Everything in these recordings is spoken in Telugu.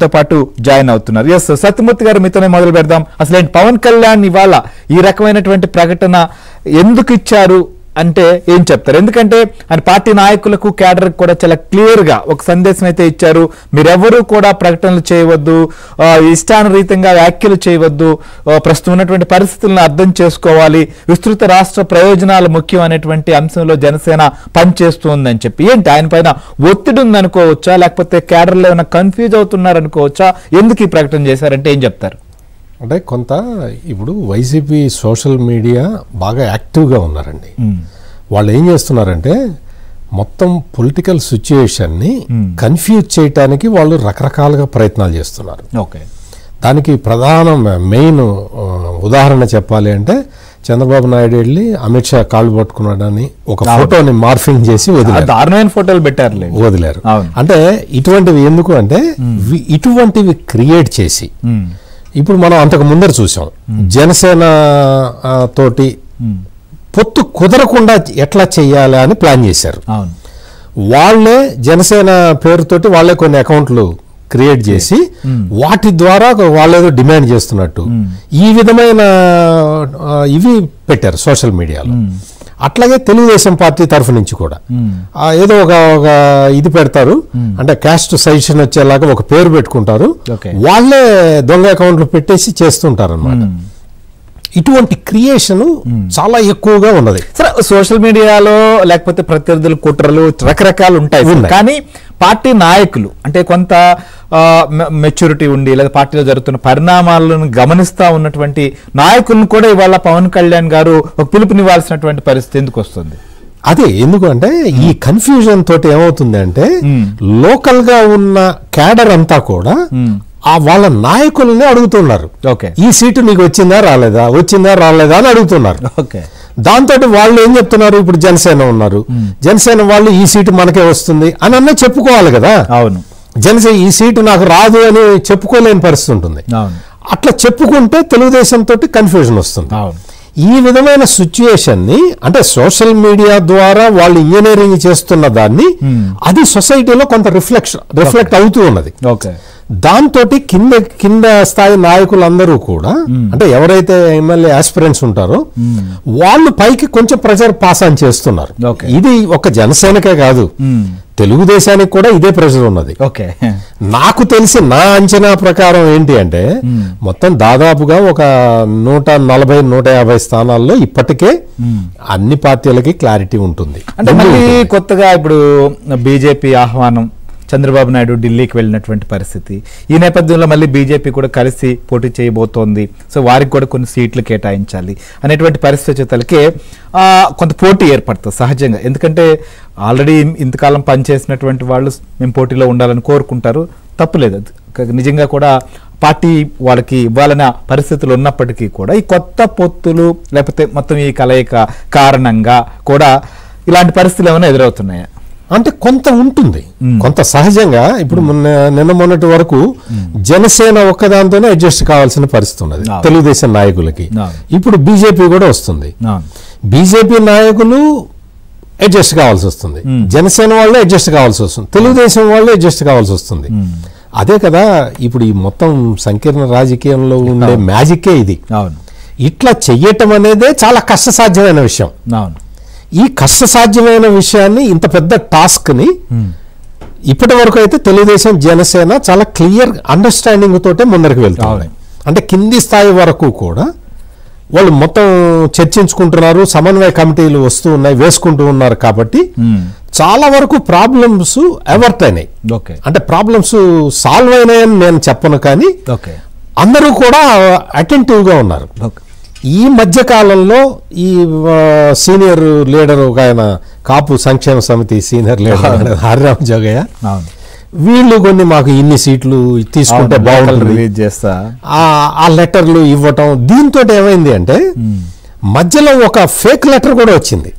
తో పాటు జాయిన్ అవుతున్నారు. ఎస్ సత్యమూర్తి గారు, మీతోనే మొదలు పెడదాం. అసలు పవన్ కళ్యాణ్ ఇవాళ ఈ రకమైనటువంటి ప్రకటన ఎందుకు ఇచ్చారు అంటే ఏం చెప్తారు? ఎందుకంటే ఆయన పార్టీ నాయకులకు క్యాడర్ కూడా చాలా క్లియర్ గా ఒక సందేశం అయితే ఇచ్చారు. మీరెవరూ కూడా ప్రకటనలు చేయవద్దు, ఇష్టానురీతంగా వ్యాఖ్యలు చేయవద్దు, ప్రస్తుతం ఉన్నటువంటి పరిస్థితులను అర్థం చేసుకోవాలి, విస్తృత రాష్ట్ర ప్రయోజనాలు ముఖ్యం అనేటువంటి అంశంలో జనసేన పనిచేస్తుందని చెప్పి. ఏంటి ఆయన పైన ఒత్తిడి ఉందనుకోవచ్చా, లేకపోతే క్యాడర్లో ఏమైనా కన్ఫ్యూజ్ అవుతున్నారు అనుకోవచ్చా? ఎందుకు ఈ ప్రకటన చేశారంటే ఏం చెప్తారు? అంటే కొంత ఇప్పుడు వైసీపీ సోషల్ మీడియా బాగా యాక్టివ్గా ఉన్నారండి. వాళ్ళు ఏం చేస్తున్నారంటే మొత్తం పొలిటికల్ సిచ్యుయేషన్ని కన్ఫ్యూజ్ చేయడానికి వాళ్ళు రకరకాలుగా ప్రయత్నాలు చేస్తున్నారు. ఓకే, దానికి ప్రధాన మెయిన్ ఉదాహరణ చెప్పాలి అంటే చంద్రబాబు నాయుడు వెళ్ళి అమిత్ షా కాళ్ళు పట్టుకున్నాడని ఒక ఫోటోని మార్ఫింగ్ చేసి దారుణమైన ఫోటోలు వదిలారు. అంటే ఇటువంటివి ఎందుకు అంటే ఇటువంటివి క్రియేట్ చేసి ఇప్పుడు మనం అంతకు ముందర చూసాం జనసేన తోటి పొత్తు కుదరకుండా ఎట్లా చెయ్యాలి అని ప్లాన్ చేశారు. వాళ్ళే జనసేన పేరుతోటి వాళ్ళే కొన్ని అకౌంట్లు క్రియేట్ చేసి వాటి ద్వారా వాళ్ళేదో డిమాండ్ చేస్తున్నట్టు ఈ విధమైన ఇవి పెట్టారు సోషల్ మీడియాలో. అట్లాగే తెలుగుదేశం పార్టీ తరఫు నుంచి కూడా ఏదో ఒక ఇది పెడతారు, అంటే క్యాస్ట్ సజెషన్ వచ్చేలాగా ఒక పేరు పెట్టుకుంటారు, వాళ్ళే దొంగ అకౌంట్లు పెట్టేసి చేస్తుంటారు అన్నమాట. ఇటువంటి క్రియేషన్ చాలా ఎక్కువగా ఉన్నది. సరే, సోషల్ మీడియాలో లేకపోతే ప్రత్యర్థుల కుట్రలు రకరకాలు ఉంటాయి, కానీ పార్టీ నాయకులు అంటే కొంత మెచ్యూరిటీ ఉండి లేదా పార్టీలో జరుగుతున్న పరిణామాలను గమనిస్తా ఉన్నటువంటి నాయకులను కూడా ఇవాళ పవన్ కళ్యాణ్ గారు ఒక పిలుపునివ్వాల్సినటువంటి పరిస్థితి ఎందుకు వస్తుంది? అదే ఎందుకంటే ఈ కన్ఫ్యూజన్ తోటి ఏమవుతుంది అంటే లోకల్ గా ఉన్న క్యాడర్ అంతా కూడా వాళ్ళ నాయకుల్ని అడుగుతున్నారు, ఈ సీటు నీకు వచ్చిందా రాలేదా అని అడుగుతున్నారు. దాంతో వాళ్ళు ఏం చెప్తున్నారు, ఇప్పుడు జనసేన ఉన్నారు, జనసేన వాళ్ళు ఈ సీటు మనకే వస్తుంది అని అన్న చెప్పుకోవాలి కదా. అవును, జనసేన ఈ సీటు నాకు రాదు అని చెప్పుకోలేని పరిస్థితి ఉంటుంది. అట్లా చెప్పుకుంటే తెలుగుదేశం తోటి కన్ఫ్యూజన్ వస్తుంది. ఈ విధమైన సిచ్యుయేషన్ ని అంటే సోషల్ మీడియా ద్వారా వాళ్ళు ఇంజనీరింగ్ చేస్తున్న దాన్ని అది సొసైటీలో కొంత రిఫ్లెక్ట్ అవుతూ ఉన్నది. దాంతో కింద స్థాయి నాయకులందరూ కూడా అంటే ఎవరైతే ఎమ్మెల్యే ఆస్పిరెంట్స్ ఉంటారో వాళ్ళు పైకి కొంచెం ప్రెషర్ పాస్ ఆన్ చేస్తున్నారు. ఇది ఒక జనసేనకే కాదు, తెలుగుదేశానికి కూడా ఇదే ప్రెషర్ ఉన్నది. నాకు తెలిసి నా అంచనా ప్రకారం ఏంటి అంటే మొత్తం దాదాపుగా ఒక 140-150 స్థానాల్లో ఇప్పటికే అన్ని పార్టీలకి క్లారిటీ ఉంటుంది. అంటే మళ్ళీ కొత్తగా ఇప్పుడు బీజేపీ ఆహ్వానం, చంద్రబాబు నాయుడు ఢిల్లీకి వెళ్ళినటువంటి పరిస్థితి, ఈ నేపథ్యంలో మళ్ళీ బీజేపీ కూడా కలిసి పోటీ చేయబోతోంది, సో వారికి కూడా కొన్ని సీట్లు కేటాయించాలి అనేటువంటి పరిస్థితులకే కొంత పోటీ ఏర్పడుతుంది సహజంగా. ఎందుకంటే ఆల్రెడీ ఇంతకాలం పనిచేసినటువంటి వాళ్ళు మేము పోటీలో ఉండాలని కోరుకుంటారు, తప్పులేదు. అది నిజంగా కూడా పార్టీ వాళ్ళకి ఇవ్వాలనే పరిస్థితులు ఉన్నప్పటికీ కూడా ఈ కొత్త పొత్తులు లేకపోతే మొత్తం ఈ కలయిక కారణంగా కూడా ఇలాంటి పరిస్థితులు ఏమైనా ఎదురవుతున్నాయా? అంటే కొంత ఉంటుంది, కొంత సహజంగా. ఇప్పుడు నిన్న మొన్నటి వరకు జనసేన ఒక్కదాంతోనే అడ్జస్ట్ కావాల్సిన పరిస్థితి ఉన్నది తెలుగుదేశం నాయకులకి. ఇప్పుడు బీజేపీ కూడా వస్తుంది, బీజేపీ నాయకులు అడ్జస్ట్ కావాల్సి వస్తుంది, జనసేన వాళ్ళు అడ్జస్ట్ కావాల్సి వస్తుంది, తెలుగుదేశం వాళ్ళు అడ్జస్ట్ కావాల్సి వస్తుంది. అదే కదా ఇప్పుడు ఈ మొత్తం సంకీర్ణ రాజకీయంలో ఉండే మ్యాజికే ఇది. ఇట్లా చెయ్యటం అనేదే చాలా కష్టసాధ్యమైన విషయం. ఈ కష్టసాధ్యమైన విషయాన్ని, ఇంత పెద్ద టాస్క్ ని ఇప్పటి వరకు అయితే తెలుగుదేశం జనసేన చాలా క్లియర్ అండర్స్టాండింగ్ తోటే ముందరికి వెళ్తారు. అంటే కింది స్థాయి వరకు కూడా వాళ్ళు మొత్తం చర్చించుకుంటున్నారు, సమన్వయ కమిటీలు వస్తూ ఉన్నాయి, వేసుకుంటూ ఉన్నారు. కాబట్టి చాలా వరకు ప్రాబ్లమ్స్ అవర్ట్ అయినాయి. అంటే ప్రాబ్లమ్స్ సాల్వ్ అయినాయని నేను చెప్పను, కానీ అందరూ కూడా అటెంటివ్ గా ఉన్నారు. ఈ మధ్య కాలంలో ఈ సీనియర్ లీడర్ ఒక ఆయన కాపు సంక్షేమ సమితి సీనియర్ లీడర్ హరిరామ్ జోగయ్య, వీళ్ళు కొన్ని మాకు ఇన్ని సీట్లు తీసుకుంటే బాగుంటుంది ఆ లెటర్లు ఇవ్వటం, దీంతో ఏమైంది అంటే మధ్యలో ఒక ఫేక్ లెటర్ కూడా వచ్చింది.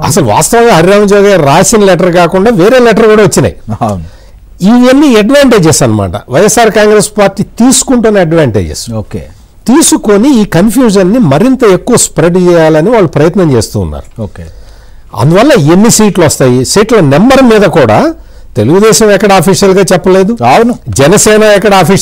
అసలు వాస్తవంగా హరిరామ్ జోగయ్య రాసిన లెటర్ కాకుండా వేరే లెటర్ కూడా వచ్చినాయి. ఇవన్నీ అడ్వాంటేజెస్ అన్నమాట, వైఎస్ఆర్ కాంగ్రెస్ పార్టీ తీసుకుంటున్న అడ్వాంటేజెస్. తీసుకొని ఈ కన్ఫ్యూజన్ ని మరింత ఎక్కువ స్ప్రెడ్ చేయాలని వాళ్ళు ప్రయత్నం చేస్తూ ఉన్నారు. అందువల్ల ఎన్ని సీట్లు వస్తాయి, సీట్ల నెంబర్ మీద కూడా తెలుగుదేశం ఎక్కడ అఫీషియల్ గా చెప్పలేదు, అవును, జనసేన ఎక్కడ అఫీషియల్